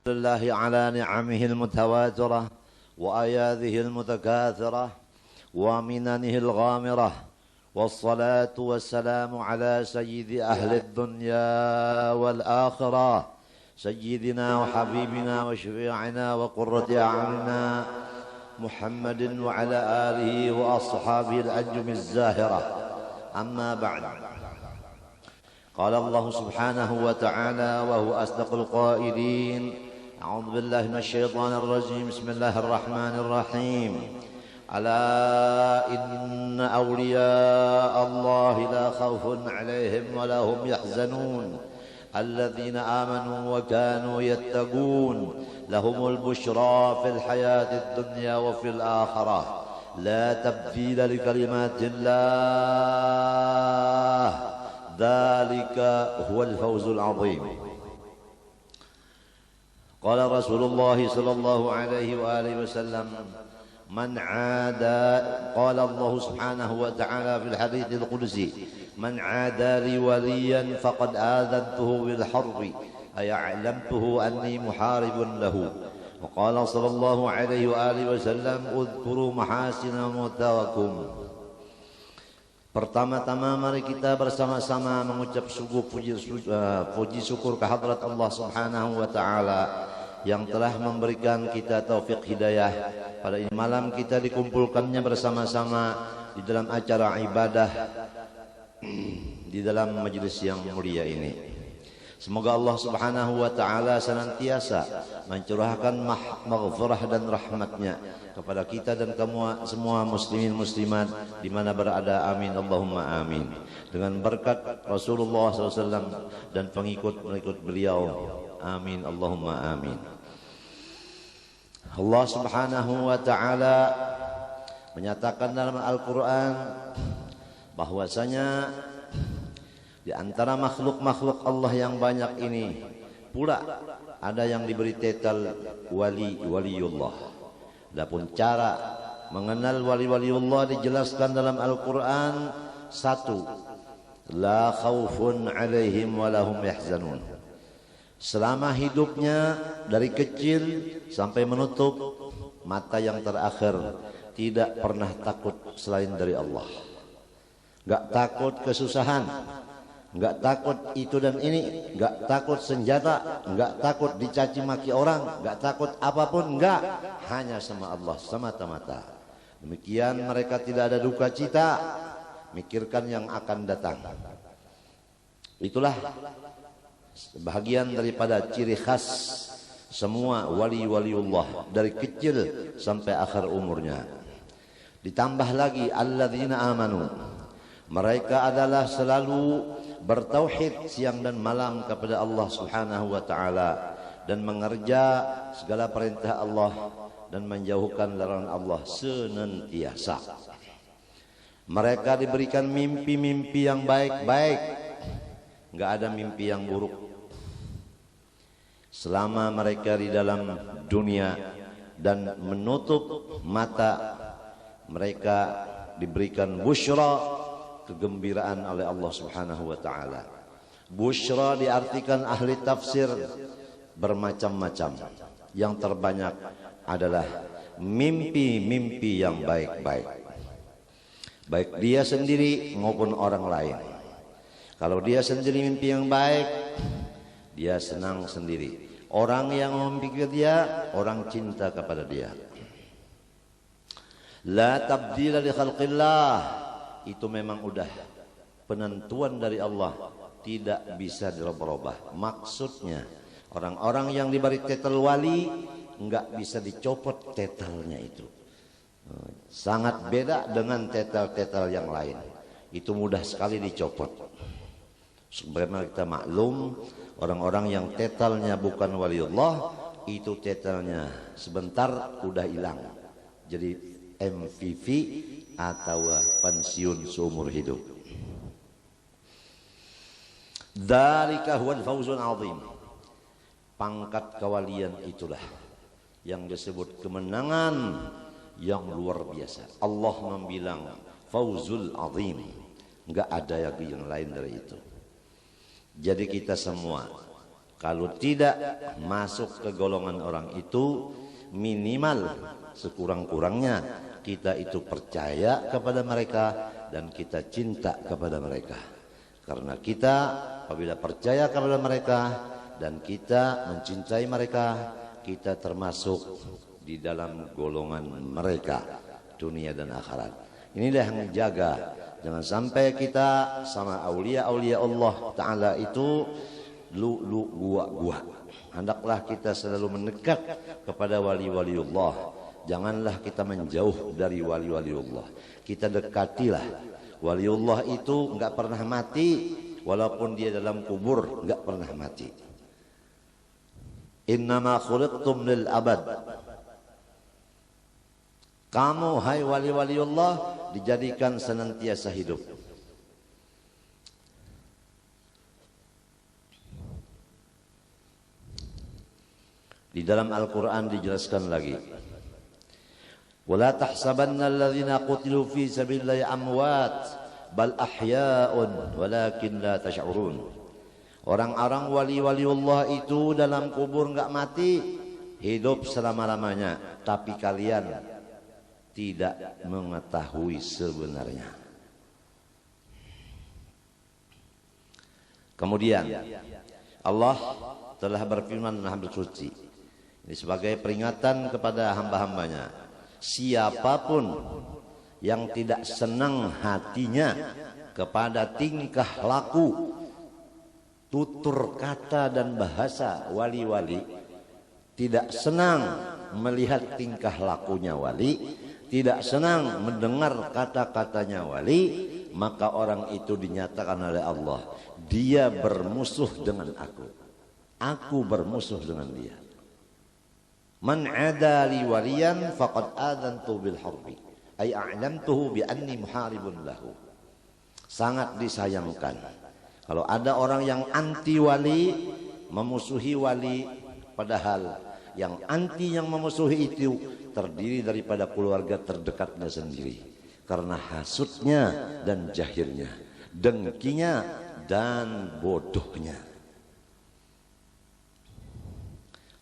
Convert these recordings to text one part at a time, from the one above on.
لله على نعمه المتواترة وآياته المتكاثرة ومننه الغامرة، والصلاة والسلام على سيد أهل الدنيا والآخرة، سيدنا وحبيبنا وشفيعنا وقرة أعيننا محمد وعلى آله وأصحابه الأنجم الزاهرة. أما بعد، قال الله سبحانه وتعالى وهو أصدق القائلين: أعوذ بالله من الشيطان الرجيم، بسم الله الرحمن الرحيم. ألا إن أولياء الله لا خوف عليهم ولا هم يحزنون الذين آمنوا وكانوا يتقون لهم البشرى في الحياة الدنيا وفي الآخرة لا تبديل لكلمات الله ذلك هو الفوز العظيم. قال رسول الله صلى الله عليه وآله وسلم: من عادى، قال الله سبحانه وتعالى في الحديث القدسي: من عادى لي وليا فقد آذنته بالحرب، أي أعلمته أني محارب له. وقال صلى الله عليه وآله وسلم: اذكروا محاسن موتاكم. Pertama-tama mari kita bersama-sama mengucap sungguh puji syukur kehadrat Allah Subhanahu wa taala yang telah memberikan kita taufik hidayah. Pada ini malam kita dikumpulkannya bersama-sama di dalam acara ibadah di dalam majelis yang mulia ini. Semoga Allah Subhanahu wa taala senantiasa mencurahkan maghfirah dan rahmatnya kepada kita dan semua muslimin muslimat di mana berada. Amin Allahumma amin. Dengan berkat Rasulullah SAW dan pengikut-pengikut beliau. Amin Allahumma amin. Allah Subhanahu wa taala menyatakan dalam Al-Qur'an bahwasanya di antara makhluk-makhluk Allah yang banyak ini pula ada yang diberi titel waliullah. Adapun cara mengenal waliullah dijelaskan dalam Al-Qur'an: satu, la khaufun alaihim wa lahum yahzanun. Selama hidupnya dari kecil sampai menutup mata yang terakhir tidak pernah takut selain dari Allah. Enggak takut kesusahan, enggak takut itu dan ini, enggak takut senjata, enggak takut dicaci maki orang, enggak takut apapun, enggak, hanya sama Allah semata-mata. Demikian mereka tidak ada duka cita, mikirkan yang akan datang. Itulah bahagian daripada ciri khas semua waliullah dari kecil sampai akhir umurnya. Ditambah lagi alladzina amanu, mereka adalah selalu bertauhid siang dan malam kepada Allah Subhanahu wa taala dan mengerja segala perintah Allah dan menjauhkan larangan Allah senantiasa. Mereka diberikan mimpi-mimpi yang baik-baik, enggak ada mimpi yang buruk. Selama mereka di dalam dunia dan menutup mata, mereka diberikan busyra, kegembiraan oleh Allah Subhanahu wa taala. Busyra diartikan ahli tafsir bermacam-macam. Yang terbanyak adalah mimpi-mimpi yang baik-baik. Baik dia sendiri maupun orang lain. Kalau dia sendiri mimpi yang baik, dia senang sendiri. Orang yang memikir dia, orang cinta kepada dia. La tabdila li khalqillah, itu memang udah penentuan dari Allah, tidak bisa dirubah-rubah. Maksudnya orang-orang yang diberi titel wali enggak bisa dicopot titelnya itu. Sangat beda dengan titel-titel yang lain. Itu mudah sekali dicopot. Sebagaimana kita maklum, orang-orang yang titelnya bukan waliullah, itu titelnya sebentar udah hilang. Jadi MVV atau pensiun seumur hidup. Dzalika huwal fawzul azim. Pangkat kewalian itulah yang disebut kemenangan yang luar biasa. Allah membilang fawzul azim, enggak ada lagi yang lain dari itu. Jadi kita semua Kalau tidak masuk ke golongan orang itu, minimal sekurang-kurangnya kita itu percaya kepada mereka dan kita cinta kepada mereka. Karena kita apabila percaya kepada mereka dan kita mencintai mereka, kita termasuk di dalam golongan mereka dunia dan akhirat. Inilah yang dijaga. Jangan sampai kita sama aulia-aulia Allah Ta'ala itu lu gua. Hendaklah kita selalu mendekat kepada wali-waliullah. Janganlah kita menjauh dari wali-waliullah. Kita dekatilah. Waliullah itu enggak pernah mati, walaupun dia dalam kubur enggak pernah mati. Innama khuliqtum lil abad. Kamu hai wali-waliullah dijadikan senantiasa hidup. Di dalam Al-Quran dijelaskan lagi, wala tahsabanna alladhina qutilu fi sabilillahi amwat bal ahya'un walakin la tash'urun. Orang-orang wali-waliullah itu dalam kubur enggak mati, hidup selama-lamanya, tapi kalian tidak mengetahui sebenarnya. Kemudian Allah telah berfirman dalam bersuci, ini sebagai peringatan kepada hamba-hambanya, siapapun yang tidak senang hatinya kepada tingkah laku, tutur kata dan bahasa wali-wali, tidak senang melihat tingkah lakunya wali, tidak senang mendengar kata-katanya wali, maka orang itu dinyatakan oleh Allah, dia bermusuh dengan aku bermusuh dengan dia. Man adali waliyan faqad adantu bil harbi, ay a'lamtuhu bi anni muharibun lahu. Sangat disayangkan kalau ada orang yang anti wali, memusuhi wali, padahal yang anti yang memusuhi itu terdiri daripada keluarga terdekatnya sendiri, karena hasutnya dan jahilnya, dengkinya dan bodohnya.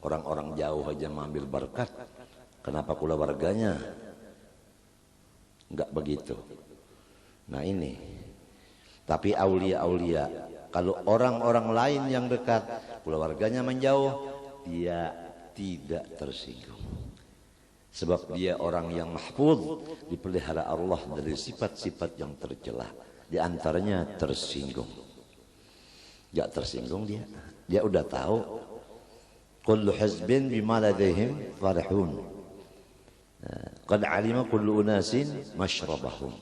Orang-orang jauh aja mengambil berkat, kenapa keluarganya enggak begitu? Nah ini. Tapi aulia-aulia, kalau orang-orang lain yang dekat, keluarganya menjauh, dia tidak tersinggung. Sebab dia orang yang mahfuz, dipelihara Allah dari sifat-sifat yang tercela. Di antaranya tersinggung. Enggak tersinggung dia. Dia udah tahu. Kullu hizbin bima ladaihim farihun. Qad alima kullu unasin mashrabahum.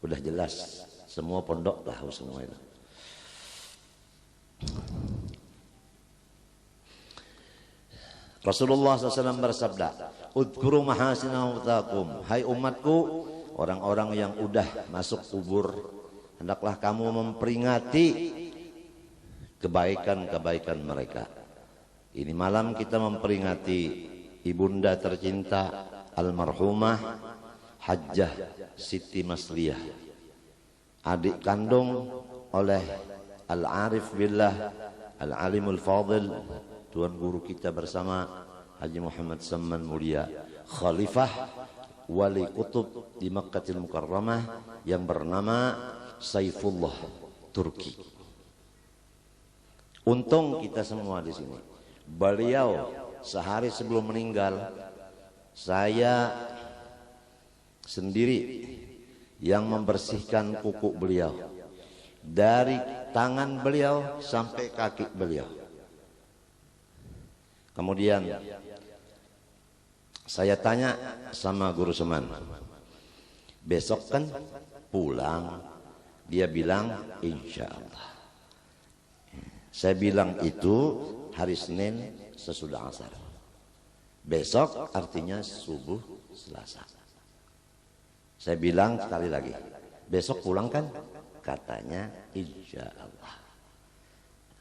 Udah jelas. Semua pondok tahu semua itu. Rasulullah SAW bersabda, udhkuru mahasinakum, hai umatku, orang-orang yang udah masuk kubur, hendaklah kamu memperingati kebaikan-kebaikan mereka. Ini malam kita memperingati ibunda tercinta almarhumah Hajjah Siti Masliyah, adik kandung oleh Al-Arif Billah Al-Alimul Fadil, Tuan Guru kita bersama Haji Muhammad Samman Mulia, Khalifah Wali Kutub di Makkahil Mukarramah yang bernama Saifullah Turki. Untung kita semua di sini. Beliau sehari sebelum meninggal, saya sendiri yang membersihkan kuku beliau, dari tangan beliau sampai kaki beliau. Kemudian saya tanya sama Guru Seman, besok kan pulang? Dia bilang insya Allah. Saya bilang itu hari Senin sesudah asar. Besok artinya subuh Selasa. Saya bilang sekali lagi, besok pulang kan? Katanya insya Allah.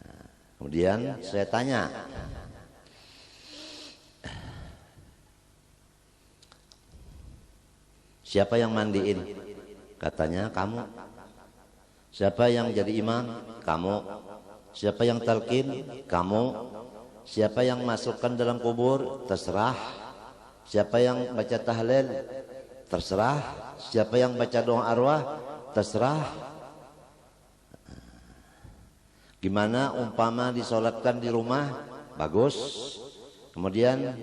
Nah, kemudian saya tanya, siapa yang mandiin? Katanya kamu. Siapa yang jadi imam? Kamu. Siapa yang talqin? Kamu. Siapa yang masukkan dalam kubur? Terserah. Siapa yang baca tahlil? Terserah. Siapa yang baca doa arwah? Terserah. Gimana umpama disolatkan di rumah? Bagus. Kemudian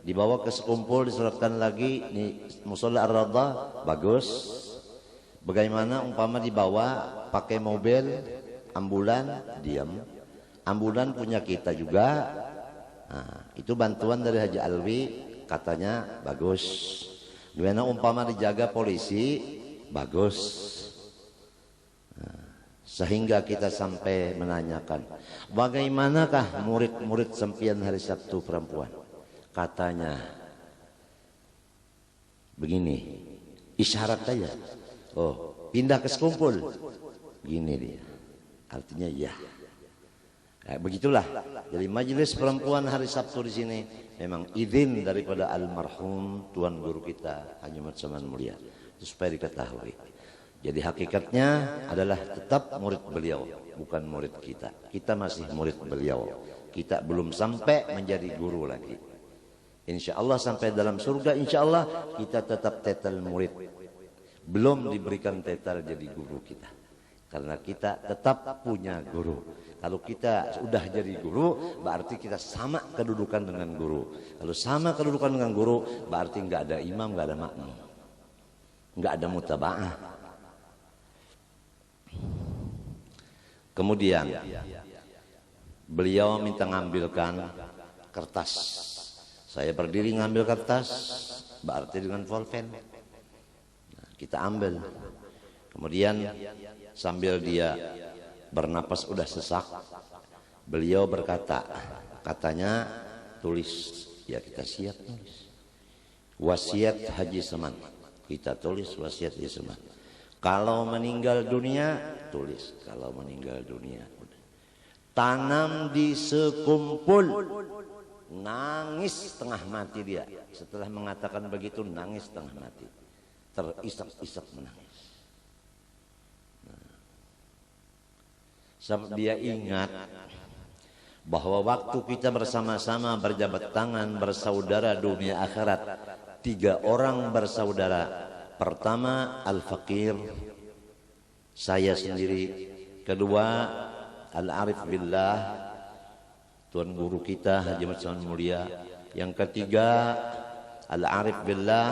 dibawa ke sekumpul disolatkan lagi di musola ar-Rawdah? Bagus. Bagaimana umpama dibawa pakai mobil ambulan? Diam. Ambulan punya kita juga. Nah, itu bantuan dari Haji Alwi, katanya bagus. Gimana umpama dijaga polisi? Bagus. Nah, sehingga kita sampai menanyakan, bagaimanakah murid-murid sempian hari Sabtu perempuan? Katanya begini, isyarat saja. Oh, pindah ke sekumpul. Gini dia. Artinya ya. Begitulah. Jadi majelis perempuan hari Sabtu di sini memang izin daripada almarhum tuan guru kita Haji Muhammad Saman Mulia. Itu supaya diketahui. Jadi hakikatnya adalah tetap murid beliau, bukan murid kita. Kita masih murid beliau. Kita belum sampai menjadi guru lagi. Insya Allah sampai dalam surga, insya Allah kita tetap tetel murid. Belum diberikan tetel jadi guru kita. Karena kita tetap punya guru. Kalau kita sudah jadi guru, berarti kita sama kedudukan dengan guru. Kalau sama kedudukan dengan guru, berarti nggak ada imam, nggak ada makmum, nggak ada mutaba'ah. Kemudian beliau minta ngambilkan kertas. Saya berdiri ngambil kertas, berarti dengan pulpen. Nah, kita ambil. Kemudian sambil dia bernapas udah sesak, beliau berkata, katanya tulis. Ya kita siap tulis. Wasiat Haji Saman. Kita tulis wasiat Haji Saman. Kalau meninggal dunia, tulis. Kalau meninggal dunia. Tanam di sekumpul. Nangis setengah mati dia. Setelah mengatakan begitu, nangis setengah mati. Terisak-isak menangis. Sebab dia ingat bahwa waktu kita bersama-sama berjabat tangan bersaudara dunia akhirat, 3 orang bersaudara. Pertama Al-Fakir, saya sendiri. Kedua Al-Arif Billah, tuan guru kita Haji Muhammad Saman Mulia. Yang ketiga Al-Arif Billah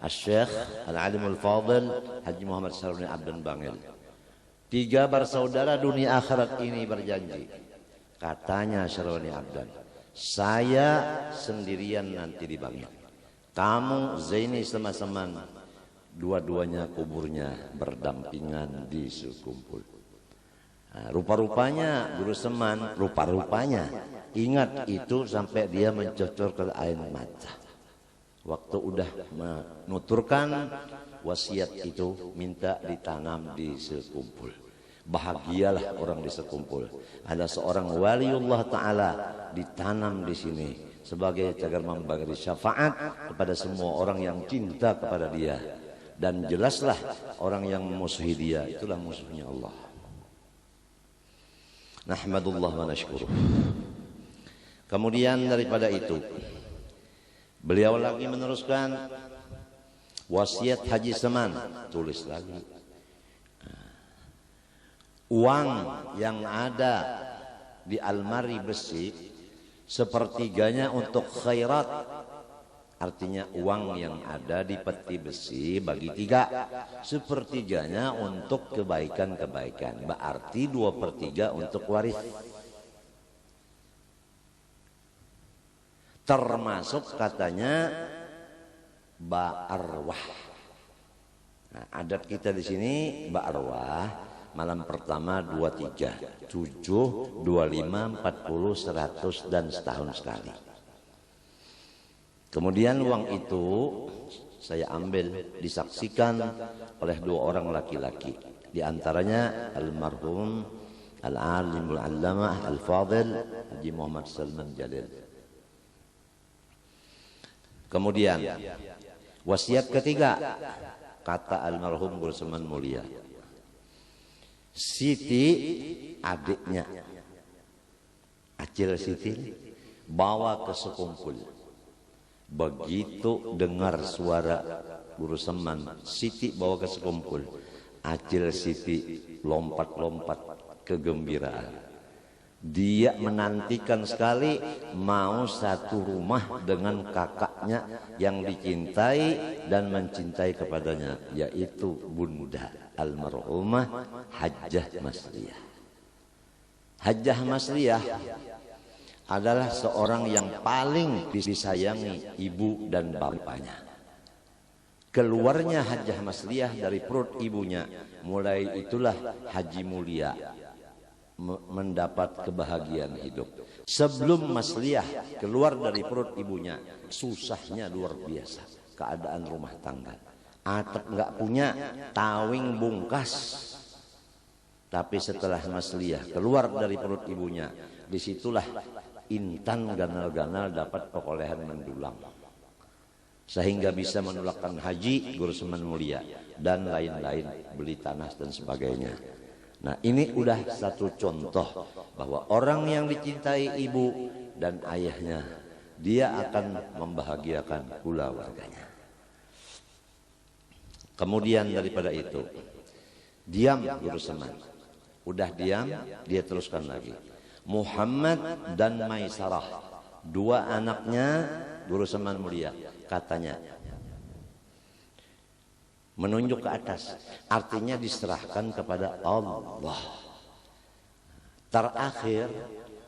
Al-Syekh Al-Alimul Fadil Haji Muhammad Saruni Abdan Bangil. 3 bersaudara dunia akhirat ini berjanji. Katanya Saruni Abdan, saya sendirian nanti di Bangil. Kamu Zaini sama-sama, dua-duanya kuburnya berdampingan di sekumpul. Nah, rupa-rupanya Guru Seman, rupa-rupanya ingat itu sampai dia mencocorkan air mata. Waktu udah menuturkan wasiat itu, minta ditanam di sekumpul. Bahagialah orang di sekumpul. Ada seorang waliullah ta'ala ditanam di sini sebagai cagar memberi syafaat kepada semua orang yang cinta kepada dia. Dan jelaslah orang yang memusuhi dia, itulah musuhnya Allah. Nahmadullah wa nashkuruh. Kemudian daripada itu, beliau lagi meneruskan wasiat Haji Saman, tulis lagi. Uang yang ada di almari besi, sepertiganya untuk khairat. Artinya uang yang ada di peti besi bagi 3, sepertiganya untuk kebaikan-kebaikan. Berarti 2/3 untuk waris. Termasuk katanya ba'arwah. Nah, adat kita di sini ba'arwah. Malam pertama 2-3, 7, 25, 40, 100 dan setahun sekali. Kemudian uang itu saya ambil, disaksikan oleh 2 orang laki-laki. Di antaranya almarhum Al-Alimul Allamah Al-Fadil Haji Muhammad Salman Jalil. Kemudian wasiat ketiga, kata almarhum Guru Saman Mulia, Siti adiknya Acil Siti bawa ke sekumpul. Begitu dengar suara Guru Seman, Siti bawa ke sekumpul, Acil Siti lompat-lompat kegembiraan. Dia menantikan sekali mau satu rumah dengan kakaknya yang dicintai dan mencintai kepadanya, yaitu Bunda almarhumah Hajjah Masliyah. Hajjah Masliyah adalah seorang yang paling disayangi ibu dan bapaknya. Keluarnya Hajjah Masliyah dari perut ibunya, mulai itulah Haji Mulia mendapat kebahagiaan hidup. Sebelum Masliyah keluar dari perut ibunya, susahnya luar biasa keadaan rumah tangga. Atap nggak punya, tawing bungkas. Tapi setelah Masliyah keluar dari perut ibunya, disitulah Intan ganal-ganal dapat perolehan mendulang, sehingga bisa menolakkan haji, Guru Seman Mulia dan lain-lain, beli tanah dan sebagainya. Nah, ini udah satu contoh bahwa orang yang dicintai ibu dan ayahnya, dia akan membahagiakan pula warganya. Kemudian daripada itu, diam Guru Seman. Udah diam, dia teruskan lagi. Muhammad dan Maisarah, dua anaknya Guru Seman Mulia, katanya menunjuk ke atas, artinya diserahkan kepada Allah. Terakhir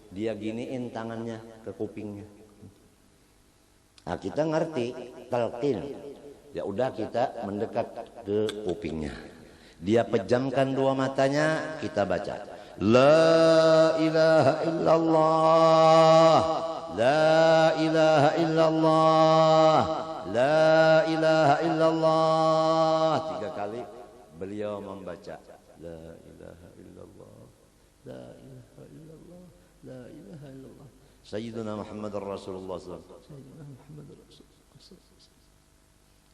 dia giniin tangannya ke kupingnya. Nah, kita ngerti talqin, ya udah kita mendekat ke kupingnya. Dia pejamkan dua matanya, kita baca La ilaha illallah, La ilaha illallah, La ilaha illallah. 3 kali beliau membaca La ilaha illallah, La ilaha illallah, La ilaha illallah. Sayyiduna Muhammad Rasulullah SAW.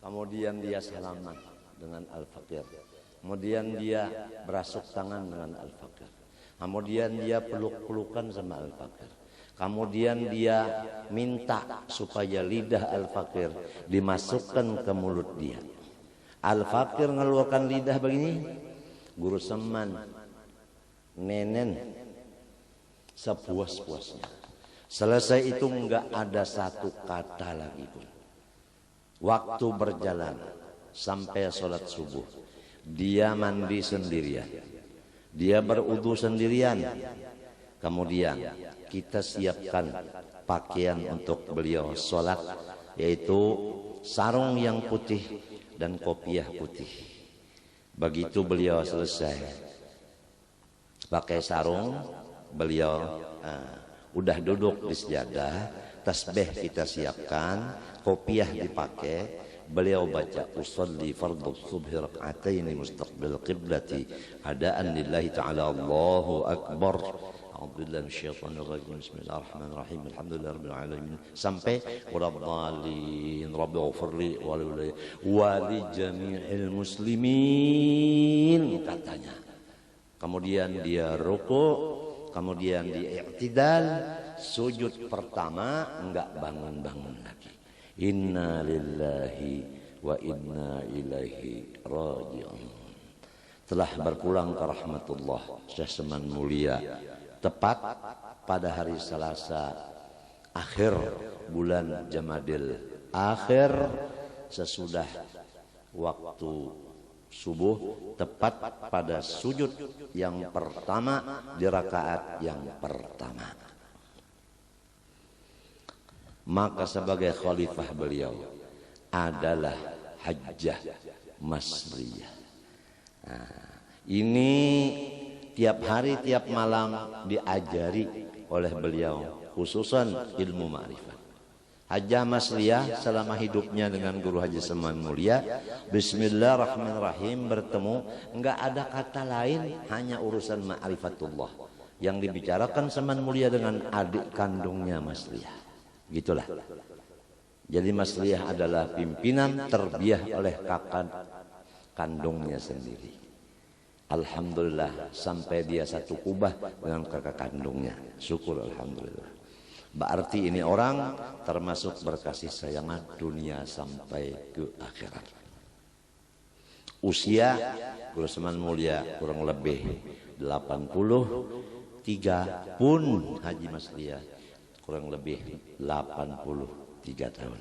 Kemudian dia salaman dengan Al-Faqir. Kemudian dia berasuk tangan dengan Al-Faqir. Kemudian dia peluk-pelukan sama Al-Faqir. Kemudian dia minta supaya lidah Al-Faqir dimasukkan ke mulut dia. Al-Faqir mengeluarkan lidah begini, Guru Seman nenen sepuas-puasnya. Selesai itu enggak ada satu kata lagi pun. Waktu berjalan sampai sholat subuh, dia mandi sendirian, dia berwudu sendirian. Kemudian kita siapkan pakaian untuk beliau sholat, yaitu sarung yang putih dan kopiah putih. Begitu beliau selesai pakai sarung, beliau udah duduk di sejadah, tasbih kita siapkan, kopiah dipakai. Beliau baca usolli fardhu subhi rak'atain mustaqbil qiblati adaan lillahi ta'ala Allahu akbar. A'udzubillahi minasyaitonir rajim. Bismillahirrahmanirrahim. Alhamdulillahirabbil alamin sampai waladdallin rabbighfirli wa li jami'il muslimin katanya. Kemudian dia rukuk, kemudian dia i'tidal, sujud pertama enggak bangun-bangun lagi. Inna lillahi wa inna ilaihi raji'un. Telah berpulang ke rahmatullah Syekh Seman Mulia tepat pada hari Selasa akhir bulan Jamadil akhir, sesudah waktu subuh, tepat pada sujud yang pertama di rakaat yang pertama. Maka sebagai khalifah beliau adalah Hajjah Masliyah. Nah, ini tiap hari tiap malam diajari oleh beliau, khususan ilmu ma'rifat. Hajjah Masliyah selama hidupnya dengan Guru Haji Seman Mulia, bismillahirrahmanirrahim, bertemu enggak ada kata lain, hanya urusan ma'rifatullah yang dibicarakan Seman Mulia dengan adik kandungnya Masliyah. Gitulah. Jadi Masliyah adalah pimpinan terbiah oleh kakak kandungnya sendiri. Alhamdulillah sampai dia satu kubah dengan kakak kandungnya. Syukur alhamdulillah. Berarti ini orang termasuk berkasih sayangan dunia sampai ke akhirat. Usia Guru Seman Mulia kurang lebih 83 pun Haji Maslia kurang lebih 83 tahun.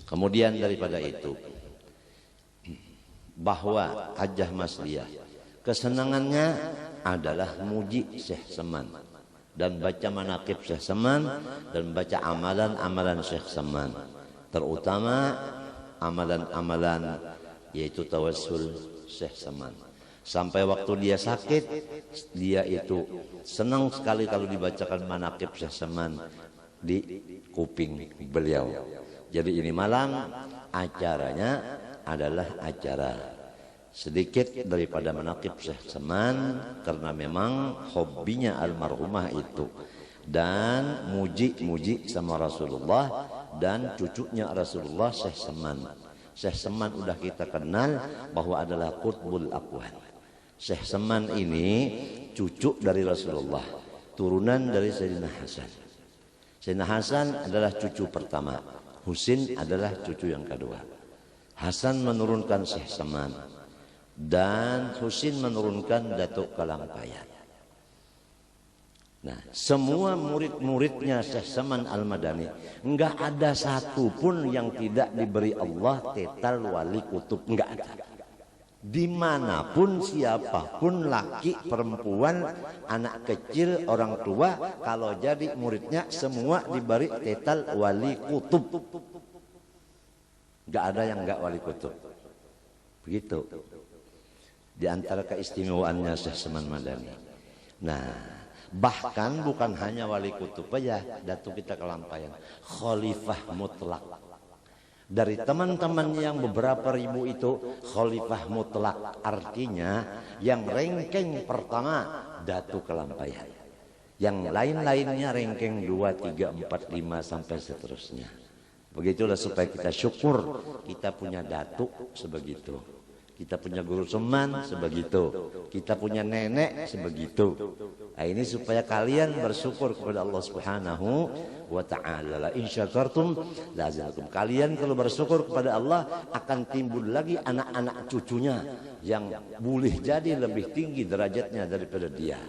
Kemudian daripada itu, bahwa Hajjah Masliah kesenangannya adalah muji Syekh Seman dan baca manaqib Syekh Seman dan baca amalan-amalan Syekh Seman, terutama amalan-amalan yaitu tawassul Syekh Seman. Sampai waktu dia sakit, dia itu senang sekali kalau dibacakan manaqib Syekh Seman di kuping beliau. Jadi ini malam acaranya adalah acara sedikit daripada manaqib Syekh Seman, karena memang hobinya almarhumah itu, dan muji-muji sama Rasulullah dan cucunya Rasulullah Syekh Seman. Syekh Seman udah kita kenal bahwa adalah qutbul aqwan. Syekh Seman ini cucu dari Rasulullah, turunan dari Sayyidina Hasan. Sayyidina Hasan adalah cucu pertama, Husin adalah cucu yang kedua. Hasan menurunkan Syekh Seman dan Husin menurunkan Datuk Kalampayan. Nah, semua murid-muridnya Syekh Seman Al-Madani enggak ada satu pun yang tidak diberi Allah tetal wali kutub, enggak ada. Dimanapun, siapapun, laki, perempuan, anak kecil, orang tua, kalau jadi muridnya semua diberi tetal wali kutub. Enggak ada yang enggak wali kutub. Begitu. Di antara keistimewaannya Syekh Seman Madani. Nah, bahkan bukan hanya wali kutub aja, Datuk kita Kalampayan, khalifah mutlak. Dari teman-teman yang beberapa ribu itu, khalifah mutlak artinya yang ranking pertama Datuk Kalampayan. Yang lain-lainnya ranking 2, 3, 4, 5 sampai seterusnya. Begitulah supaya kita syukur kita punya datuk sebegitu, kita punya Guru Seman sebegitu, kita punya nenek sebegitu. Nah, ini supaya kalian bersyukur kepada Allah Subhanahu wa taala. La in syakartum la azidakum. Kalian kalau bersyukur kepada Allah akan timbul lagi anak-anak cucunya yang boleh jadi lebih tinggi derajatnya daripada dia.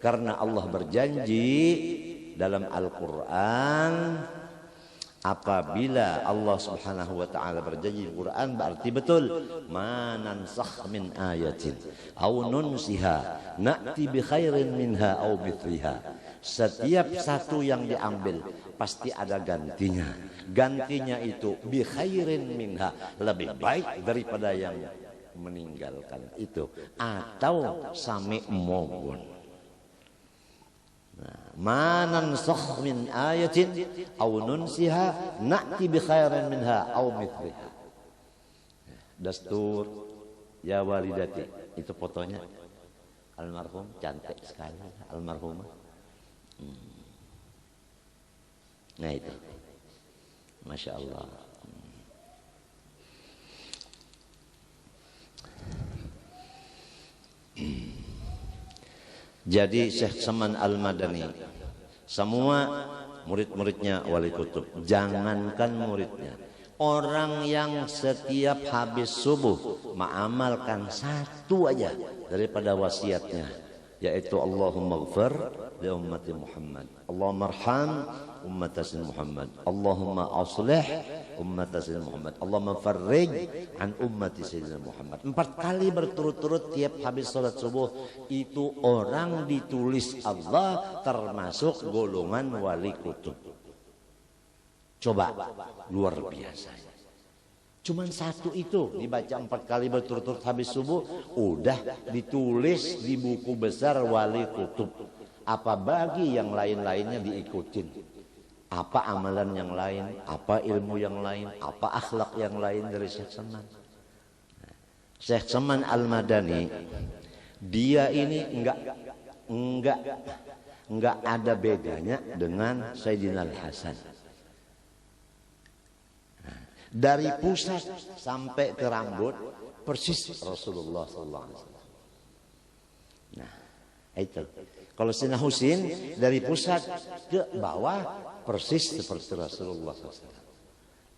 Karena Allah berjanji dalam Al-Qur'an, apabila Allah Subhanahu wa taala berjanji di Quran, berarti betul. Ma nansakh min ayatin aw nunsiha na'ti bi khairin minha aw mithliha. Setiap satu yang diambil pasti ada gantinya. Gantinya itu bi khairin minha, lebih baik daripada yang meninggalkan itu, atau sami mawun. Ma nansakh min ayatin aw nunsiha na'ti bi khairin minha aw mithliha. Dastur ya walidati, itu fotonya almarhum, cantik sekali almarhumah. Nah itu, masya Allah. Jadi Syekh Seman Al-Madani, semua murid-muridnya wali kutub. Jangankan muridnya, orang yang setiap habis subuh mengamalkan satu aja daripada wasiatnya, yaitu Allahumma ighfir li ummati Muhammad, Allahumma arham ummata sayyidina Muhammad, Allahumma aslih ummata sayyidina Muhammad, Allahumma farrij an ummati sayyidina Muhammad. 4 kali berturut-turut tiap habis salat subuh, itu orang ditulis Allah termasuk golongan wali kutub. Coba, luar biasa. Cuman satu itu dibaca 4 kali berturut-turut habis subuh, udah ditulis di buku besar wali kutub. Apa bagi yang lain-lainnya diikutin? Apa amalan yang lain? Apa ilmu yang lain? Apa akhlak yang lain dari Syekh Seman? Syekh Seman Al-Madani, dia ini enggak ada bedanya dengan Sayyidina Al-Hasan. Dari pusat sampai ke rambut persis Rasulullah SAW. Nah, itu. Kalau Sayyidina Husin dari pusat ke bawah persis seperti Rasulullah SAW.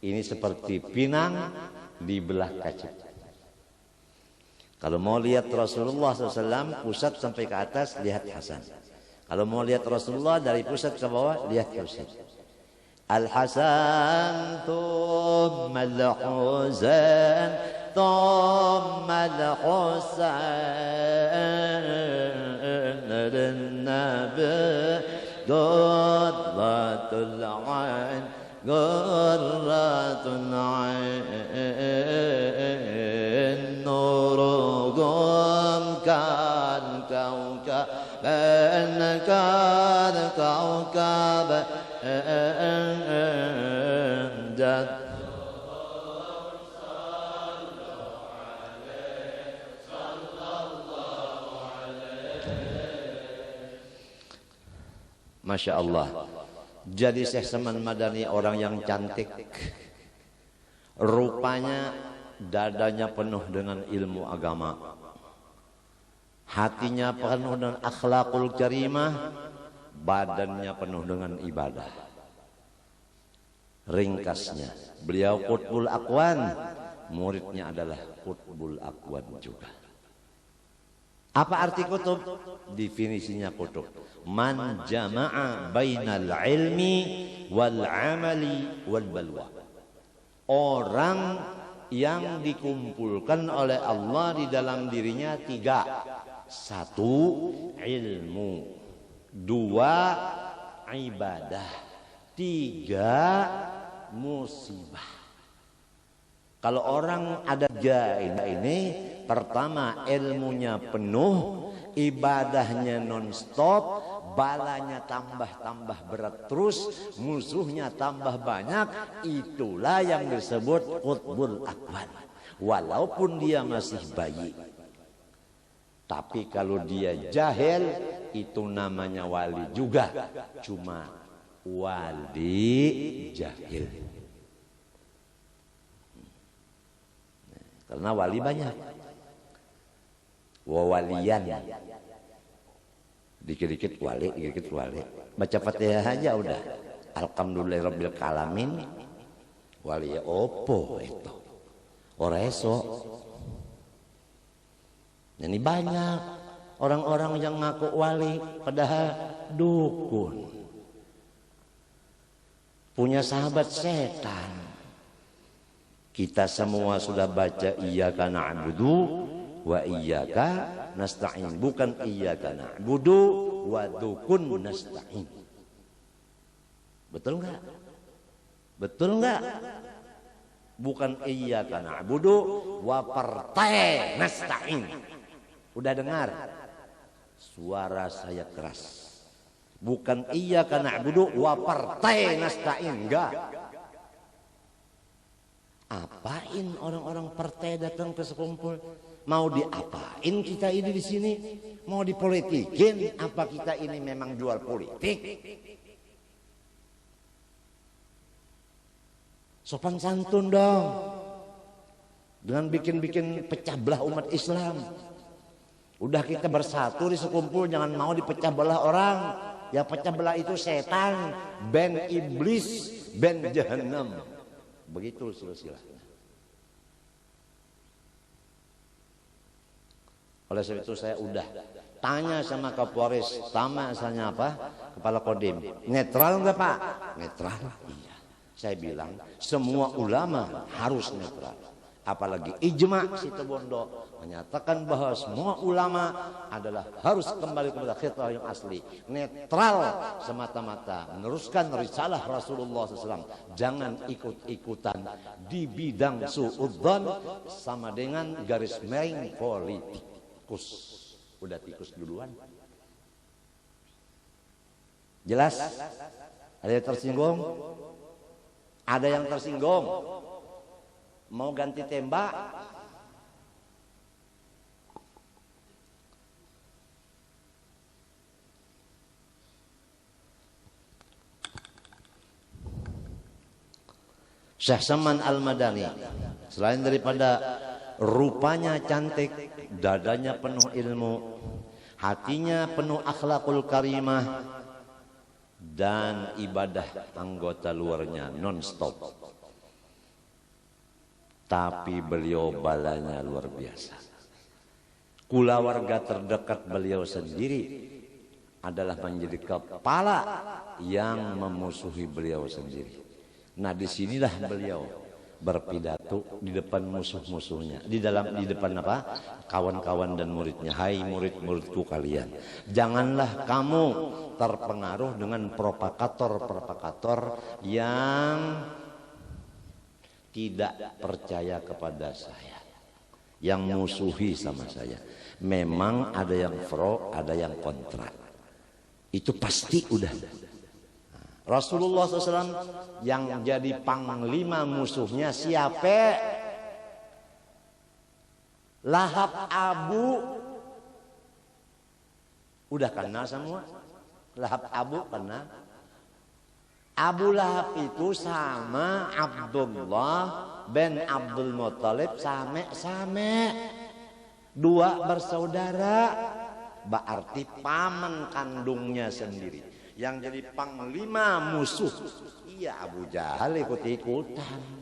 Ini seperti pinang dibelah kaca. Kalau mau lihat Rasulullah SAW pusat sampai ke atas, lihat Hasan. Kalau mau lihat Rasulullah dari pusat ke bawah, lihat Husain. Al-Hasan thumma al-Husain thumma al-Husain lin-Nabi qurratul 'ain qurratul 'ain nuruhum kan kawkab kan kawkab Masya Allah. Jadi Syekh Saman Madani orang yang cantik. Rupanya dadanya penuh dengan ilmu agama. Hatinya penuh dengan akhlakul karimah. Badannya penuh dengan ibadah. Ringkasnya, beliau Qutbul Aqwan, muridnya adalah Qutbul Aqwan juga. Apa arti kutub? Definisinya kutub: man jama'a bainal ilmi wal amali wal balwa. Orang yang dikumpulkan oleh Allah di dalam dirinya tiga. Satu, ilmu. Dua, ibadah. Tiga, musibah. Kalau orang ada tiga ini, pertama ilmunya penuh, ibadahnya non-stop, balanya tambah berat terus, musuhnya tambah banyak. Itulah yang disebut Qutbul Aqwan. Walaupun dia masih bayi. Tapi kalau dia jahil, itu namanya wali juga. Cuma wali jahil. Karena wali banyak. Wawalian. Dikit-dikit wali, dikit-dikit wali. Baca Fatihah aja udah. Alhamdulillahirabbil alamin. Wali opo itu. Ora esok. Ini banyak orang-orang yang ngaku wali padahal dukun. Punya sahabat setan. Kita semua sudah baca iyyaka na'budu wa iyyaka nasta'in. Bukan iyyaka na'budu wa dukun nasta'in. Betul enggak? Betul enggak? Bukan iyyaka na'budu wa partai nasta'in. Udah dengar? Suara saya keras. Bukan iyyaka na'budu wa partai nasta'in. Enggak. Apain orang-orang partai datang ke sekumpul? Mau diapain kita ini di sini? Mau dipolitikin? Apa kita ini memang jual politik? Sopan santun dong. Dengan bikin-bikin pecah belah umat Islam. Udah kita bersatu di sekumpul, jangan mau dipecah belah orang. Yang pecah belah itu setan, ben iblis, ben jahannam. Begitu silsilahnya. Oleh sebab itu saya udah tanya sama Kapolres, sama asalnya apa? Kepala Kodim. Netral enggak Pak? Netral. Iya. Saya bilang semua ulama harus netral. Apalagi ijma Situbondo menyatakan bahwa semua ulama adalah harus kembali kepada khitrah yang asli, netral semata-mata, meneruskan risalah Rasulullah SAW. Jangan ikut-ikutan di bidang suudzon sama dengan garis miring politikus. Udah tikus duluan. Jelas? Ada yang tersinggung? Ada yang tersinggung? Mau ganti tembak? Syekh Saman Al-Madani, selain daripada rupanya cantik, dadanya penuh ilmu, hatinya penuh akhlakul karimah, dan ibadah anggota luarnya non-stop. Tapi beliau balanya luar biasa. Kulawarga terdekat beliau sendiri adalah menjadi kepala yang memusuhi beliau sendiri. Nah, disinilah beliau berpidato di depan musuh-musuhnya, di depan apa? Kawan-kawan dan muridnya. Hai murid-muridku kalian, janganlah kamu terpengaruh dengan propagator-propagator yang tidak percaya kepada saya, yang musuhi sama saya. Memang ada yang pro, ada yang kontra. Itu pasti udah. Rasulullah SAW yang jadi panglima musuhnya siapa? Lahab Abu. Udah kenal semua? Lahab Abu kenal? Abu Lahab itu sama Abdullah bin Abdul Muttalib same-same. Dua bersaudara. Berarti paman kandungnya sendiri yang jadi panglima musuh. Iya, Abu Jahal ikut-ikutan,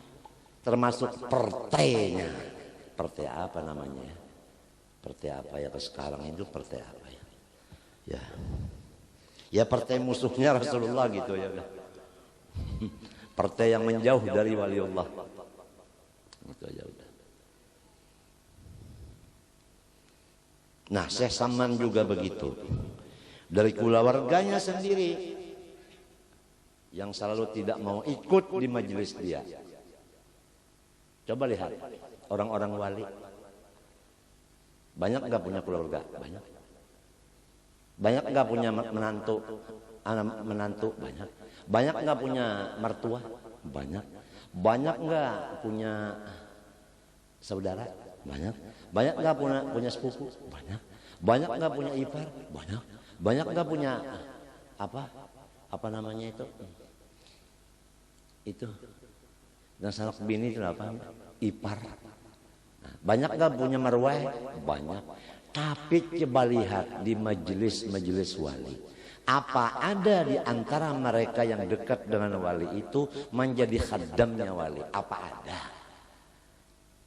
termasuk partainya. Partai apa namanya? Partai apa ya sekarang itu, partai apa ya? Ya partai musuhnya Rasulullah gitu ya. Partai yang menjauh dari waliullah. Itu aja udah. Nah, Syekh Saman juga begitu. Dari keluarganya sendiri yang selalu tidak mau ikut di majelis dia. Coba lihat orang-orang wali. Banyak enggak punya keluarga? Banyak. Banyak enggak punya menantu? Menantu banyak. Banyak enggak punya mertua? Banyak. Banyak enggak punya saudara? Banyak. Banyak enggak punya sepupu? Banyak. Banyak enggak punya ipar? Banyak. Banyak enggak punya apa namanya itu? Itu. Dan sanak bini itu apa? Ipar. Nah, banyak enggak punya marwah? Banyak. Tapi coba lihat di majelis-majelis wali. Apa ada di antara mereka yang dekat dengan wali itu menjadi khaddamnya wali? Apa ada?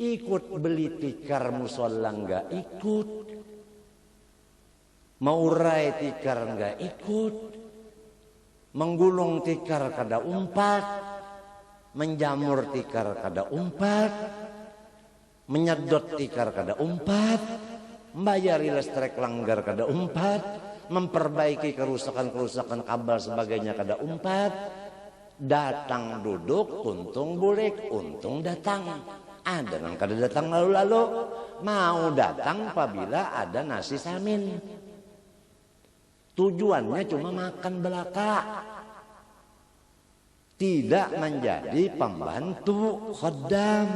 Ikut beli tikar musola enggak ikut. Maurai tikar enggak ikut. Menggulung tikar kada umpat. Menjamur tikar kada umpat. Menyedot tikar kada umpat. Membayari listrik langgar kada umpat. Memperbaiki kerusakan-kerusakan kabel sebagainya kada umpat. Datang duduk untung bulik, untung datang. Ada yang kada datang lalu-lalu. Mau datang apabila ada nasi samin. Tujuannya cuma makan belaka. Tidak menjadi pembantu khaddam.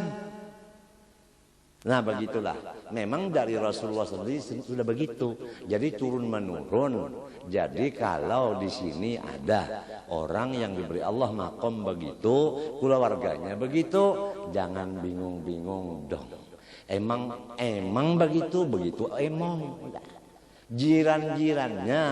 Nah begitulah. Memang dari Rasulullah sendiri sudah begitu. Jadi turun menurun. Jadi kalau di sini ada orang yang diberi Allah makom begitu, keluarganya begitu, jangan bingung-bingung dong. Emang begitu emang. Jiran-jirannya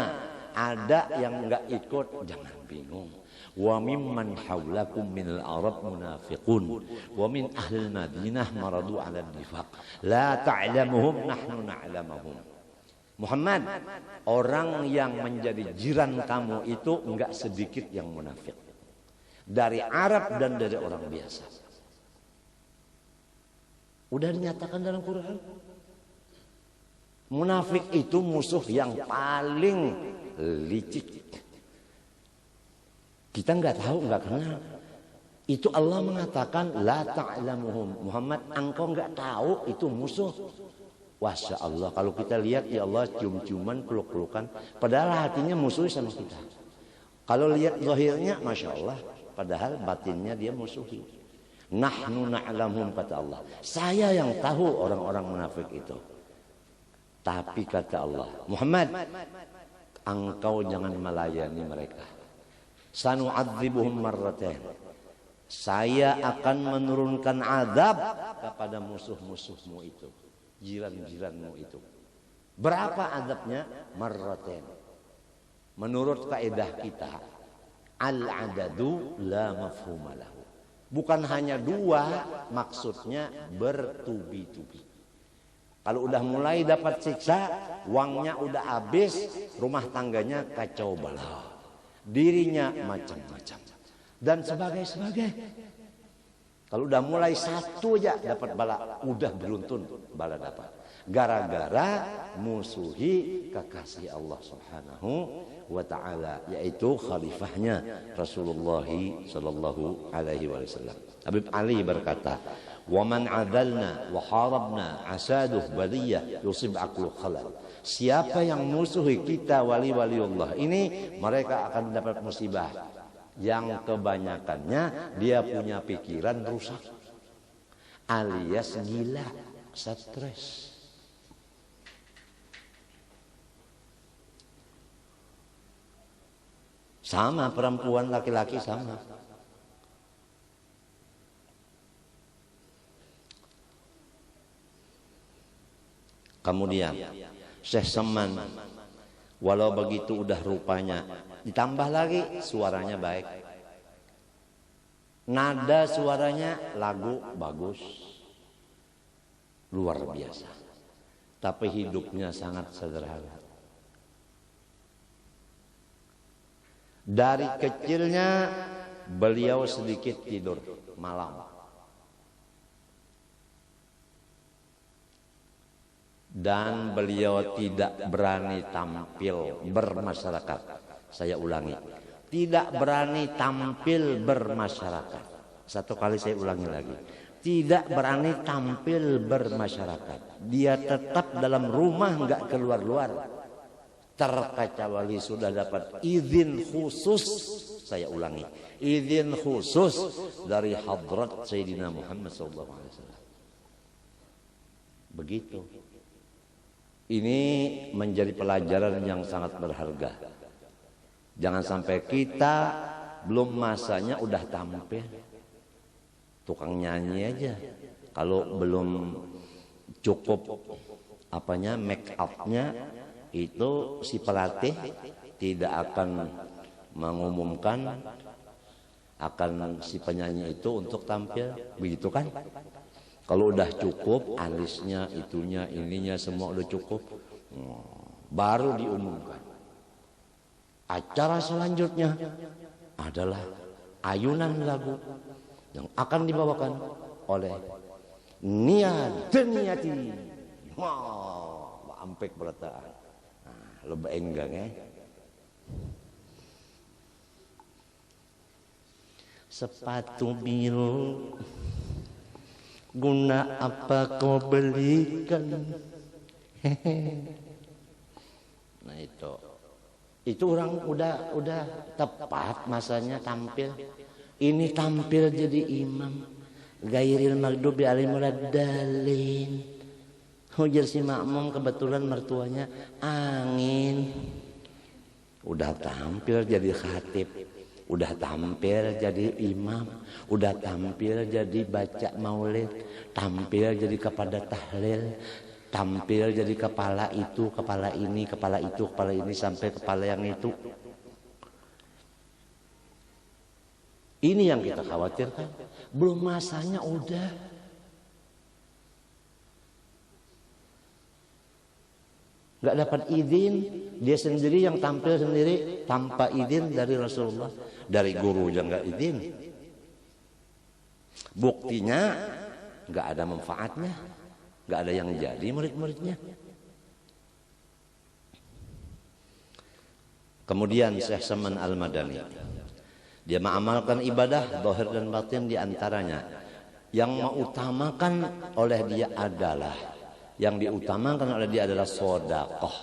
ada yang enggak ikut, jangan bingung. Wa mimman haulakum minal arab munafiqun wa min ahlil madinah maradu 'ala nifaq la ta'lamuhum nahnu na'lamuhum. Muhammad, orang yang menjadi jiran kamu itu enggak sedikit yang munafik. Dari Arab dan dari orang biasa. Udah dinyatakan dalam Quran. Munafik itu musuh yang paling licik. Kita enggak tahu, enggak kenal. Itu Allah mengatakan la ta'lamuhum. Muhammad, engkau enggak tahu itu musuh. Masya Allah, kalau kita lihat ya Allah cium-ciuman, peluk-pelukan, padahal hatinya musuh sama kita. Kalau lihat zahirnya Masya Allah, padahal batinnya dia musuhi. Nahnu na'lamuhum kata Allah. Saya yang tahu orang-orang munafik itu. Tapi kata Allah, Muhammad, engkau jangan melayani mereka. Sanu'adzibuhum marratain. saya akan menurunkan azab kepada musuh-musuhmu itu, jiran-jiranmu itu. Berapa azabnya? Marratain. Menurut kaidah kita, al-adadu la mafhuma lahu. Bukan hanya dua, maksudnya bertubi-tubi. Kalau udah mulai dapat siksa, uangnya udah habis, rumah tangganya kacau balau, dirinya macam-macam, dan sebagai. Kalau udah mulai satu aja dapat bala, udah beruntun bala dapat. Gara-gara musuhi kekasih Allah Subhanahu wa ta'ala, yaitu khalifahnya Rasulullah sallallahu alaihi wasallam. Habib Ali berkata, "Wa man 'adalna wa harabna asaduh baliyah yusib aqlu khalal." Siapa yang musuhi kita wali-waliullah ini, mereka akan mendapat musibah. Yang kebanyakannya dia punya pikiran rusak, alias gila, stres. Sama perempuan laki-laki sama. Kemudian Syekh Saman, walau begitu udah rupanya, ditambah lagi suaranya baik, nada suaranya lagu bagus, luar biasa, tapi hidupnya sangat sederhana. Dari kecilnya beliau sedikit tidur malam, dan beliau tidak berani tampil bermasyarakat. Saya ulangi, tidak berani tampil bermasyarakat. Satu kali saya ulangi lagi, tidak berani tampil bermasyarakat. Dia tetap dalam rumah, nggak keluar-luar. Terkecuali sudah dapat izin khusus, saya ulangi, izin khusus dari hadrat Sayyidina Muhammad SAW. Begitu. Ini menjadi pelajaran yang sangat berharga. Jangan sampai kita belum masanya udah tampil, tukang nyanyi aja. Kalau belum cukup apanya, make up-nya, itu si pelatih tidak akan mengumumkan akan si penyanyi itu untuk tampil, begitu kan? Kalau udah cukup, alisnya, itunya, ininya semua udah cukup, baru diumumkan. Acara selanjutnya adalah ayunan lagu yang akan dibawakan oleh Nia Deniati. Wow, ampek berataan. Lebih enggang ya. Sepatu biru, guna apa kau belikan? Nah itu orang udah tepat masanya tampil. Ini tampil jadi imam. Gairil maghdubi alaihim waladdallin. Hujar si makmum, kebetulan mertuanya angin. Udah tampil jadi khatib, udah tampil jadi imam, udah tampil jadi baca maulid, tampil jadi kepada tahlil, tampil jadi kepala itu, kepala ini, kepala itu, kepala ini, sampai kepala yang itu. Ini yang kita khawatirkan. Belum masanya udah. Gak dapat izin, dia sendiri yang tampil sendiri tanpa izin dari Rasulullah, dari guru yang gak izin. Buktinya gak ada manfaatnya, gak ada yang jadi murid-muridnya. Kemudian Syekh Saman Al-Madani, dia mengamalkan ibadah zahir dan batin, diantaranya yang mengutamakan oleh dia adalah sedekah.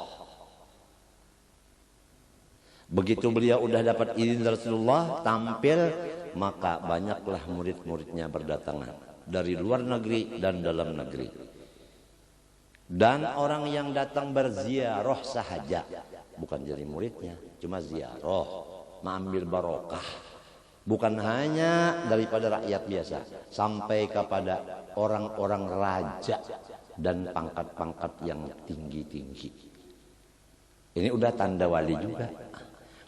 Begitu beliau udah dapat izin dari Rasulullah tampil, maka banyaklah murid-muridnya berdatangan dari luar negeri dan dalam negeri. Dan orang yang datang berziarah sahaja, bukan jadi muridnya, cuma ziarah, mengambil barokah. Bukan hanya daripada rakyat biasa, sampai kepada orang-orang raja dan pangkat-pangkat yang tinggi-tinggi. Ini udah tanda wali juga.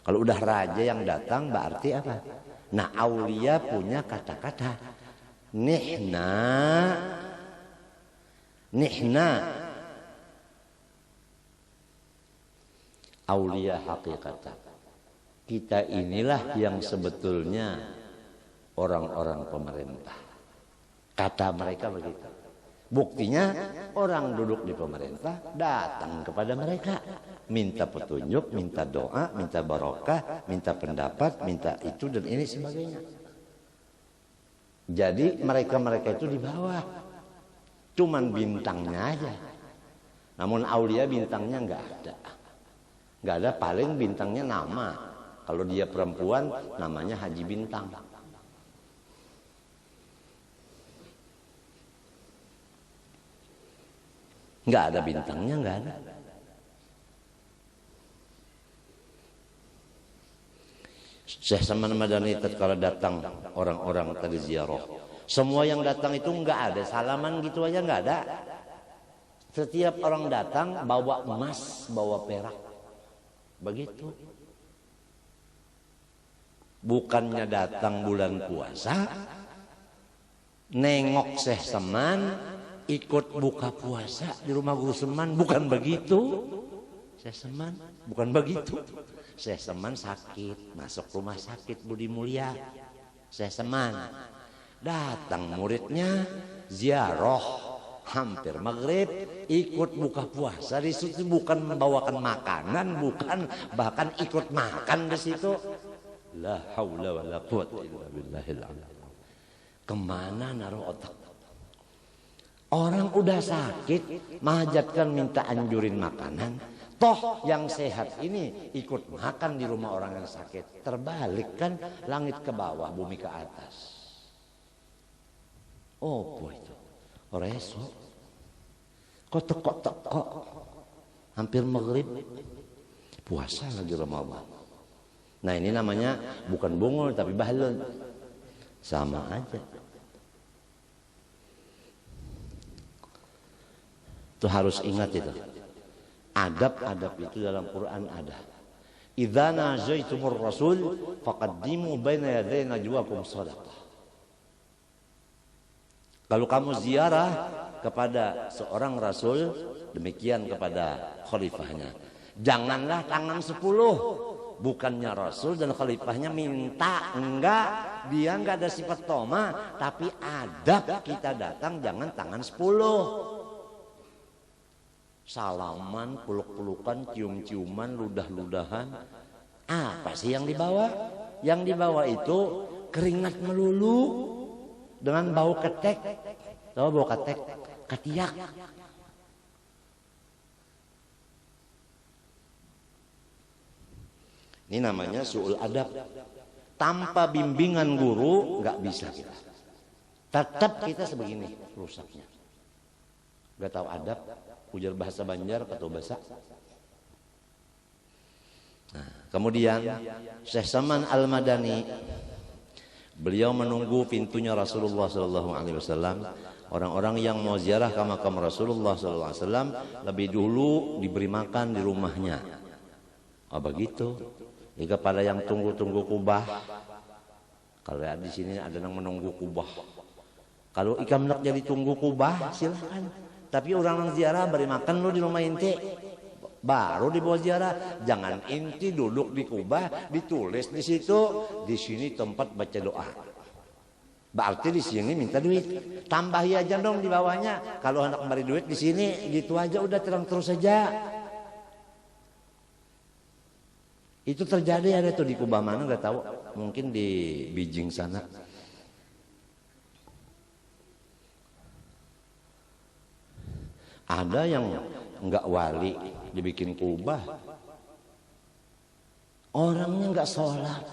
Kalau udah raja yang datang berarti apa? Nah, aulia punya kata-kata nihna aulia hakikatan. Kita inilah yang sebetulnya orang-orang pemerintah. Kata mereka begitu. Buktinya orang duduk di pemerintah datang kepada mereka, minta petunjuk, minta doa, minta barokah, minta pendapat, minta itu dan ini sebagainya. Jadi mereka-mereka itu di bawah, cuman bintangnya aja. Namun aulia bintangnya nggak ada, paling bintangnya nama. Kalau dia perempuan namanya Haji Bintang. Nggak ada bintangnya, nggak ada. Syekh Saman Madani tatkala datang orang-orang tadi ziarah, semua yang datang itu nggak ada salaman gitu aja, nggak ada. Setiap orang datang bawa emas, bawa perak, begitu. Bukannya datang bulan puasa, nengok Syekh Saman, ikut buka puasa di rumah Guru Seman, bukan begitu. Syekh Saman bukan begitu. Syekh Saman sakit, masuk rumah sakit Budi Mulia. Syekh Saman datang muridnya ziarah hampir maghrib, ikut buka puasa di situ, bukan membawakan makanan, bukan, bahkan ikut makan di situ. La haula wala quwwata illa billahil azim. Kemana naruh otak? Orang udah sakit, mahajatkan minta anjurin makanan. Toh yang sehat ini ikut makan di rumah orang yang sakit. Terbalik kan, langit ke bawah, bumi ke atas. Oh itu, reso. Kok teko-teko, hampir maghrib, puasa lagi Ramadan. Nah ini namanya bukan bungul tapi bahlul. Sama aja. Itu harus ingat itu. Adab-adab itu dalam Quran ada. Idza najaitumur rasul faqaddimu baina yaday najwakum shadaqah. Kalau kamu ziarah kepada seorang rasul, demikian kepada khalifahnya. Janganlah tangan 10. Bukannya rasul dan khalifahnya minta, enggak, dia enggak ada sifat toma, tapi adab kita datang jangan tangan 10. Salaman, peluk-pelukan, cium-ciuman, ludah-ludahan. Apa sih yang dibawa? Yang dibawa itu keringat melulu dengan bau ketek. Tahu bau ketek? Ketiak. Ini namanya su'ul adab. Tanpa bimbingan guru nggak bisa kita. Tetap kita sebegini rusaknya. Nggak tahu adab, ujar bahasa Banjar atau bahasa. Nah, kemudian Syekh Saman Al-Madani, beliau menunggu pintunya Rasulullah SAW. Orang-orang yang mau ziarah ke makam Rasulullah SAW lebih dulu diberi makan di rumahnya. Oh begitu. Jika pada yang tunggu-tunggu kubah, kalau di sini ada yang menunggu kubah. Kalau ikam nak jadi tunggu kubah, silakan. Tapi orang yang ziarah beri makan lo di rumah inti, baru dibawa ziarah. Jangan inti duduk di kubah, ditulis di situ, di sini tempat baca doa. Berarti di sini minta duit. Tambahi aja dong di bawahnya. Kalau hendak beri duit di sini, gitu aja udah terus saja. Itu terjadi ada tuh di Kubah mana nggak tahu, mungkin di Beijing sana. Ada yang nggak wali dibikin kubah, orangnya nggak sholat,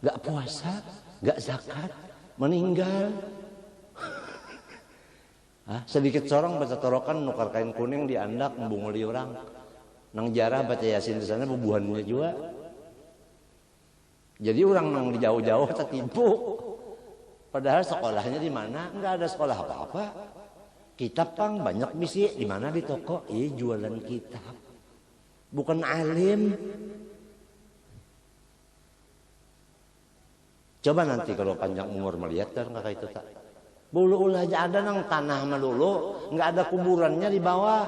nggak puasa, nggak zakat, meninggal. Sedikit sorong baca torokan, nukar kain kuning diandak, membunguli orang. Nang jarah baca yasin di sana bubuhannya juga. Jadi orang nang di jauh-jauh tertipu. Padahal sekolahnya di mana? Enggak ada sekolah apa-apa. Kitab pang banyak bisi di mana di toko? Jualan kitab. Bukan alim. Coba nanti kalau panjang umur melihat kan kakak itu tak. Bulu ulah aja ada nang tanah melulu, enggak ada kuburannya di bawah.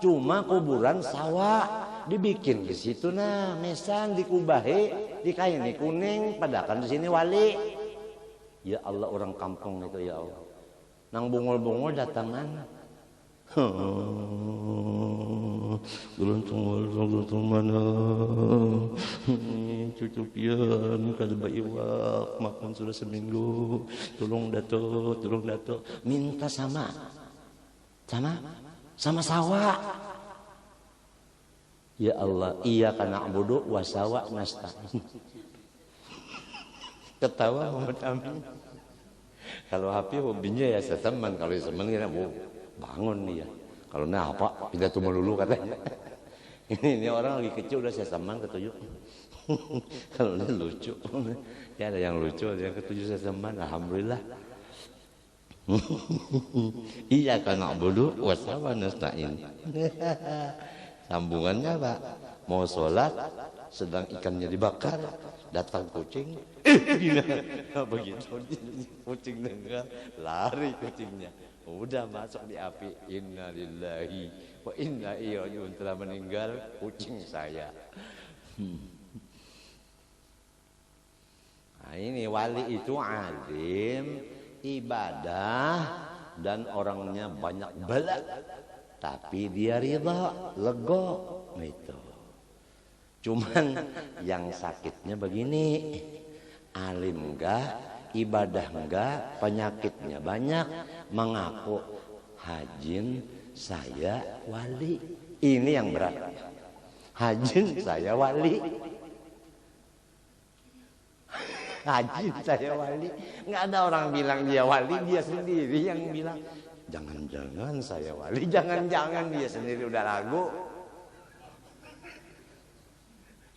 Cuma kuburan sawah. Dibikin di situ nah, mesan dikubahi, dikaini kuning, padahal di sini wali. Ya Allah orang kampung itu ya Allah. Nang bungul-bungul datangan. Geluntung mana? Cucu pian kada baiwak makan sudah seminggu. Tolong dato. Minta sama sawah. Ya Allah, iya kana abudu wasawa nasta'in. Ketawa Muhammad Amin. Kalau HP hobinya ya seteman, kalau seteman kira bangun nih ya. Kalau nah apa pidato melulu katanya. Ini orang lagi kecil udah seteman ketujuh. Kalau ini lucu. Ya ada yang lucu, ada yang ketujuh seteman, alhamdulillah. Iya kana abudu wasawa nasta'in. Sambungannya Pak, mau sholat sedang ikannya dibakar, datang kucing, begitu kucing dengar lari kucingnya, udah masuk di api. Innalillahi wa inna ilaihi raji'un, telah meninggal kucing saya. Nah ini wali itu alim, ibadah dan orangnya banyak bala. Tapi dia ridha, lego, itu. Cuman yang sakitnya begini, alim enggak, ibadah enggak, penyakitnya banyak, mengaku hajin saya wali. Ini yang berat. Hajin saya wali. Hajin saya wali. Enggak ada orang bilang dia wali, dia sendiri yang bilang. Jangan-jangan saya wali, jangan-jangan dia sendiri udah ragu.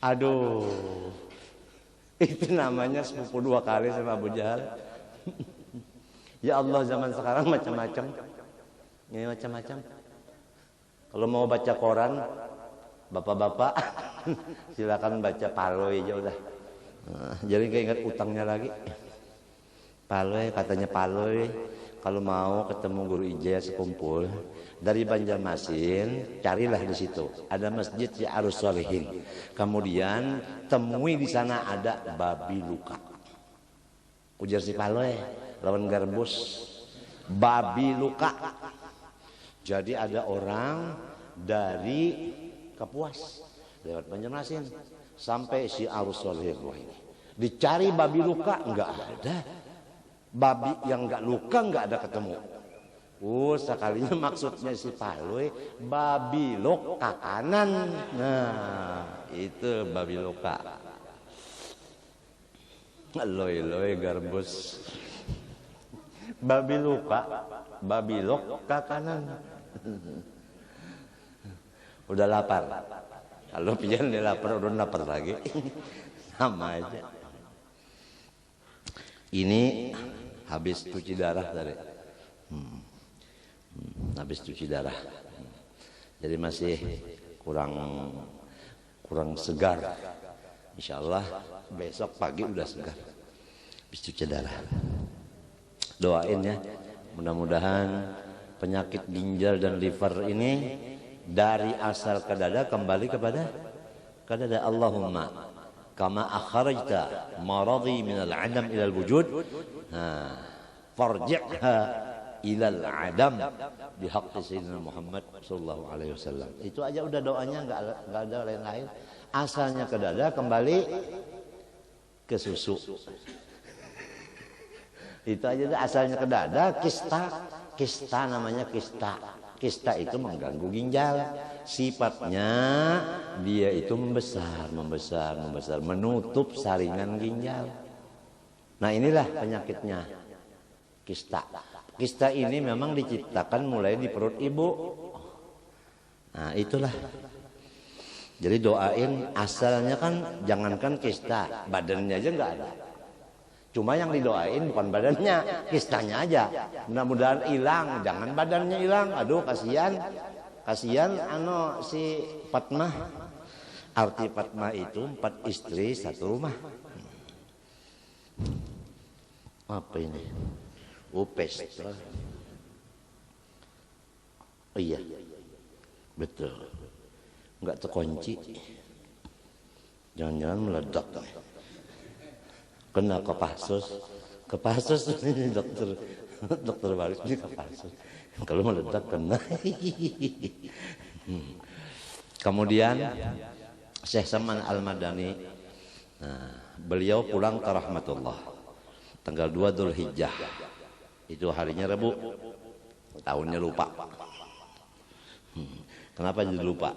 Aduh, itu namanya sepupu dua kali sama Abu Jahal. Ya Allah, zaman sekarang macam-macam. Ini macam-macam. Kalau mau baca koran, bapak-bapak, silakan baca Paloi aja udah. Jadi keinget utangnya lagi. Paloi, katanya Paloi. Kalau mau ketemu guru ijazah sekumpul dari Banjarmasin, carilah di situ. Ada masjid Arus Solihin. Kemudian temui di sana ada babi luka. Ujar si Paloi, lawan garbus, babi luka. Jadi ada orang dari Kapuas lewat Banjarmasin sampai si Arus Solihin. Wah ini dicari babi luka, enggak ada. Babi yang enggak luka enggak ada ketemu. Sekalinya maksudnya si Paloi babi luka kanan. Nah, itu babi luka. Loi garbus. Babi luka kanan. Udah lapar. Kalau pian dia lapar, udah lapar lagi. Sama aja. Ini habis cuci darah tadi. Habis cuci darah. Jadi masih kurang segar. Insyaallah besok pagi udah segar. Habis cuci darah. Doain ya. Mudah-mudahan penyakit ginjal dan liver ini dari asal ke dada kembali kepada dada. Allahumma kama akhrajta maradhi minal adam ilal wujud, farji'ha ilal adam bihaqqi sayyidina Muhammad sallallahu alaihi wasallam. Itu aja udah doanya, enggak ada lain-lain. Asalnya ke dada kembali ke susu. Itu aja udah, asalnya ke dada, kista namanya kista. Kista itu mengganggu ginjal. Sifatnya dia itu membesar, menutup saringan ginjal. Nah inilah penyakitnya kista. Kista ini memang diciptakan mulai di perut ibu. Nah itulah. Jadi doain asalnya kan jangankan kista, badannya aja nggak ada. Cuma yang didoain bukan badannya, kistanya aja. Mudah-mudahan hilang, jangan badannya hilang. Aduh kasihan, kasihan si Fatmah. Arti Fatmah itu 4 istri 1 rumah. Apa ini? Pesta. Oh iya, betul. Enggak terkunci. Jangan-jangan meledak. Kena Kopassus ini dokter Baris ini Kopassus. Kalau meledak kena. Kemudian Syekh Saman Al-Madani, beliau pulang ke rahmatullah tanggal 2 Dzulhijjah. Itu harinya Rabu. Tahunnya lupa. Kenapa jadi lupa?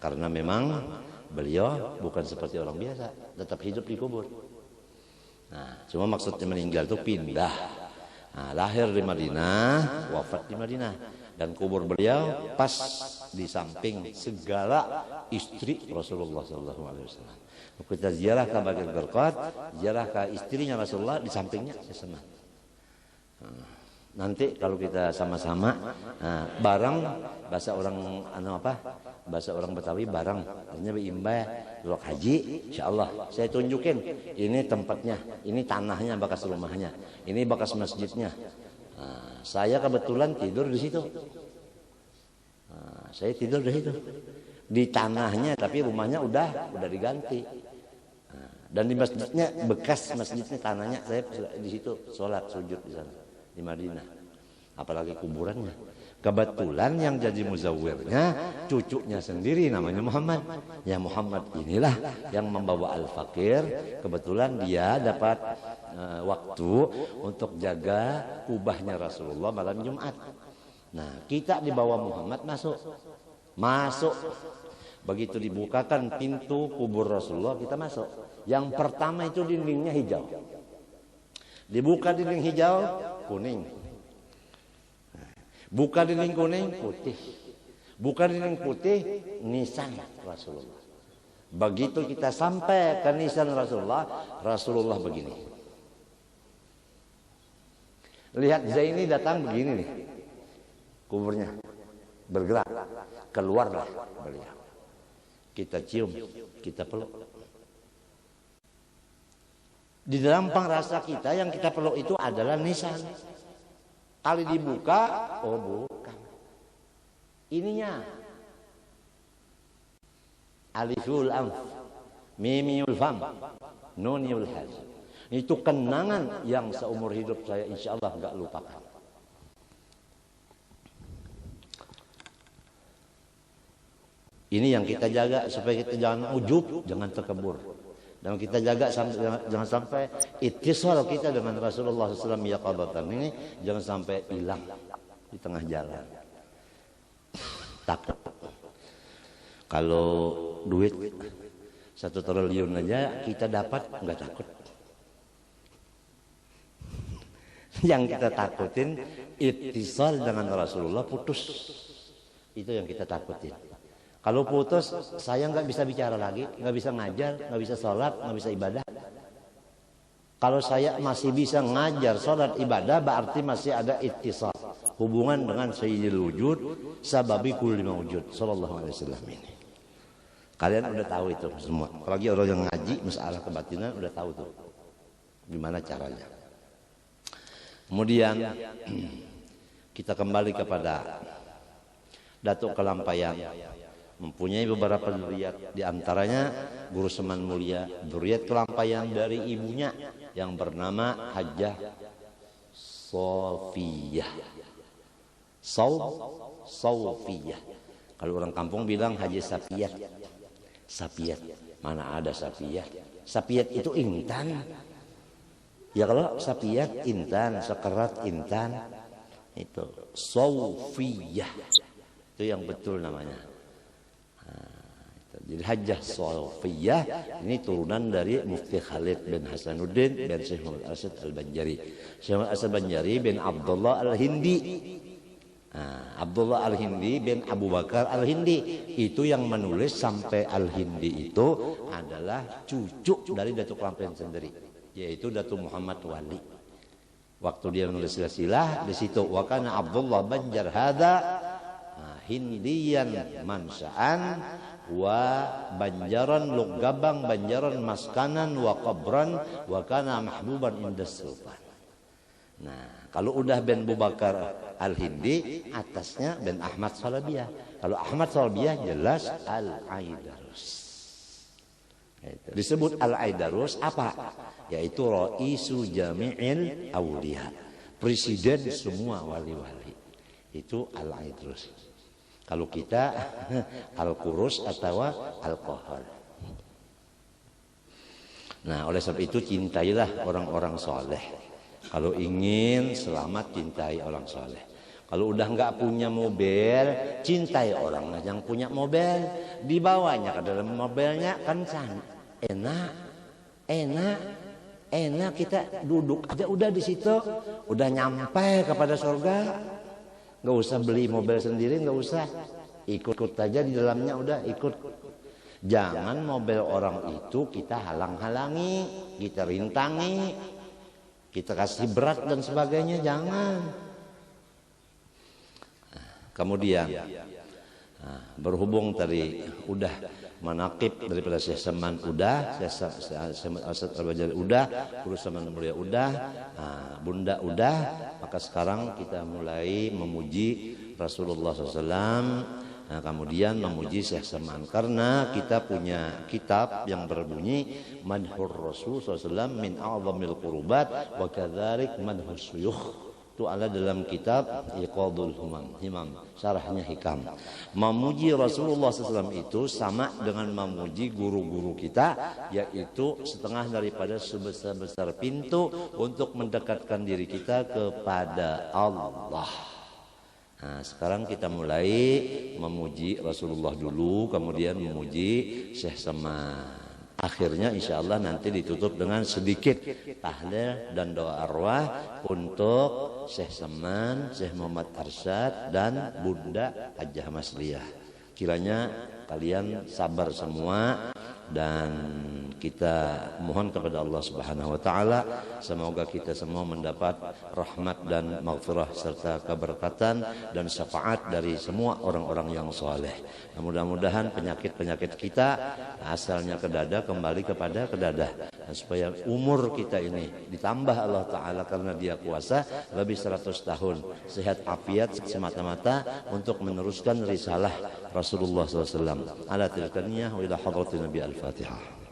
Karena memang beliau bukan seperti orang biasa, tetap hidup di kubur. Cuma maksudnya meninggal itu pindah. Lahir di Madinah, wafat di Madinah, dan kubur beliau pas di samping segala istri Rasulullah SAW. Kita ziarah ke Baqi' Gharqad, ziarah ke istrinya Rasulullah, di sampingnya Syekh. Nanti kalau kita sama-sama bareng, bahasa orang bahasa orang Betawi bareng, artinya berimbah lok haji, insyaallah saya tunjukin ini tempatnya, ini tanahnya bekas rumahnya, ini bekas masjidnya. Saya kebetulan tidur di situ. Saya tidur di situ. Di tanahnya, tapi rumahnya udah diganti. Dan di masjidnya, bekas masjidnya tanahnya, saya di situ sholat sujud di sana di Madinah. Apalagi kuburannya. Kebetulan yang jadi muzawwirnya cucunya sendiri namanya Muhammad. Ya Muhammad inilah yang membawa Al-Fakir. Kebetulan dia dapat waktu untuk jaga kubahnya Rasulullah malam Jumat. Nah, kita di bawah Muhammad masuk. Begitu dibukakan pintu kubur Rasulullah, kita masuk. Yang pertama itu dindingnya hijau. Dibuka dinding hijau, kuning. Buka dinding kuning, putih. Buka dinding putih, nisan Rasulullah. Begitu kita sampai ke nisan Rasulullah, Rasulullah begini. Lihat Zaini datang begini nih. Kuburnya bergerak, keluarlah beliau. Kita cium, kita peluk. Di dalam pangrasa kita yang kita peluk itu adalah nisan. Kali dibuka, oh bukan. Ininya. Aliful anf, mimiul fam, nuniul haj. Itu kenangan yang seumur hidup saya insya Allah enggak lupakan. Ini yang kita jaga supaya kita jangan ujub, jangan terkebur. Dan kita jaga jangan sampai ittisal kita dengan Rasulullah SAW yaqadatan ini jangan sampai hilang di tengah jalan. Takut. Kalau duit 1 triliun aja kita dapat nggak takut. Yang kita takutin ittisal dengan Rasulullah putus. Itu yang kita takutin. Kalau putus, saya nggak bisa bicara lagi, nggak bisa ngajar, nggak bisa sholat, nggak bisa ibadah. Kalau saya masih bisa ngajar, sholat, ibadah, berarti masih ada ittisal, hubungan dengan Sayyidil Wujud, sababi kulli mawjud, sallallahu alaihi wasallam ini. Kalian udah tahu itu semua. Apalagi orang yang ngaji masalah kebatinan udah tahu tuh, gimana caranya. Kemudian kita kembali kepada Datuk Kelampayan. Mempunyai beberapa dzurriat, di antaranya Guru Seman Mulia, dzurriat Kelampayan dari ibunya yang bernama Hajjah Sofiyah. Sofiyah. Kalau orang kampung bilang Haji Sapiyat. Sapiyat. Mana ada Sapiyat? Sapiyat itu intan. Ya kalau Sapiyat intan, sekerat intan. Itu Sofiyah. Itu yang betul namanya. Jadi Hajjah Sofiyah ini turunan dari Mufti Khalid bin Hasanuddin bin Syekh Muhammad Asad Al-Banjari. Syekh Muhammad Asad Al-Banjari bin Abdullah Al-Hindi. Nah, Abdullah Al-Hindi bin Abu Bakar Al-Hindi itu yang menulis sampai Al-Hindi itu adalah cucu dari Datuk Lampen sendiri, yaitu Datuk Muhammad Wali. Waktu dia menulis silsilah di situ wa kana Abdullah Banjar hada Hindiyan mansa'an wa Banjaran Lugabang Banjaran maskanan wa qabran wa kana mahbuban indas sultan. Nah, kalau udah Ben Abu Bakar Al-Hindi, atasnya Ben Ahmad Salabiyah. Kalau Ahmad Salabiyah jelas Al-Aidarus. Disebut Al-Aidarus apa? Yaitu Raisu Jami'il Awliya, presiden semua wali-wali. Itu Al-Aidarus. Kalau kita Al-Qurus atau Al-Qahar. Nah, oleh sebab itu cintailah orang-orang soleh. Kalau ingin selamat, cintai orang soleh. Kalau udah nggak punya mobil, cintai orang yang punya mobil. Dibawanya ke dalam mobilnya kan enak kita duduk aja udah di situ, udah nyampe kepada surga. Nggak usah beli mobil sendiri, nggak usah, ikut aja di dalamnya, udah ikut. Jangan mobil orang itu kita halang-halangi, kita rintangi, kita kasih berat dan sebagainya, jangan. Kemudian berhubung tadi udah manaqib daripada Syekh Saman udah, Syekh Asad Al-Bajali udah, urusan mulia udah, Bunda udah, maka sekarang kita mulai memuji Rasulullah SAW. Nah, kemudian memuji Syekh Saman karena kita punya kitab yang berbunyi Madhur Rasul SAW min a'zamil qurubat wa kadzalik madhus syuyukh. Itu ada dalam kitab Iqadul Himam, syarahnya Hikam. Memuji Rasulullah SAW itu sama dengan memuji guru-guru kita, yaitu setengah daripada sebesar-besar pintu untuk mendekatkan diri kita kepada Allah. Nah, sekarang kita mulai memuji Rasulullah dulu, kemudian memuji Syekh Saman. Akhirnya insya Allah nanti ditutup dengan sedikit tahlil dan doa arwah untuk Syekh Saman, Syekh Muhammad Arsyad dan Bunda Hajjah Masliyah. Kiranya kalian sabar semua dan kita mohon kepada Allah Subhanahu wa taala semoga kita semua mendapat rahmat dan maghfirah serta keberkatan dan syafaat dari semua orang-orang yang saleh. Mudah-mudahan penyakit-penyakit kita asalnya ke dada kembali kepada ke dada, dan supaya umur kita ini ditambah Allah taala karena Dia kuasa lebih 100 tahun sehat afiat semata-mata untuk meneruskan risalah Rasulullah SAW. Ala tilkaniyah wa ila hadratin Nabi Al-Fatihah.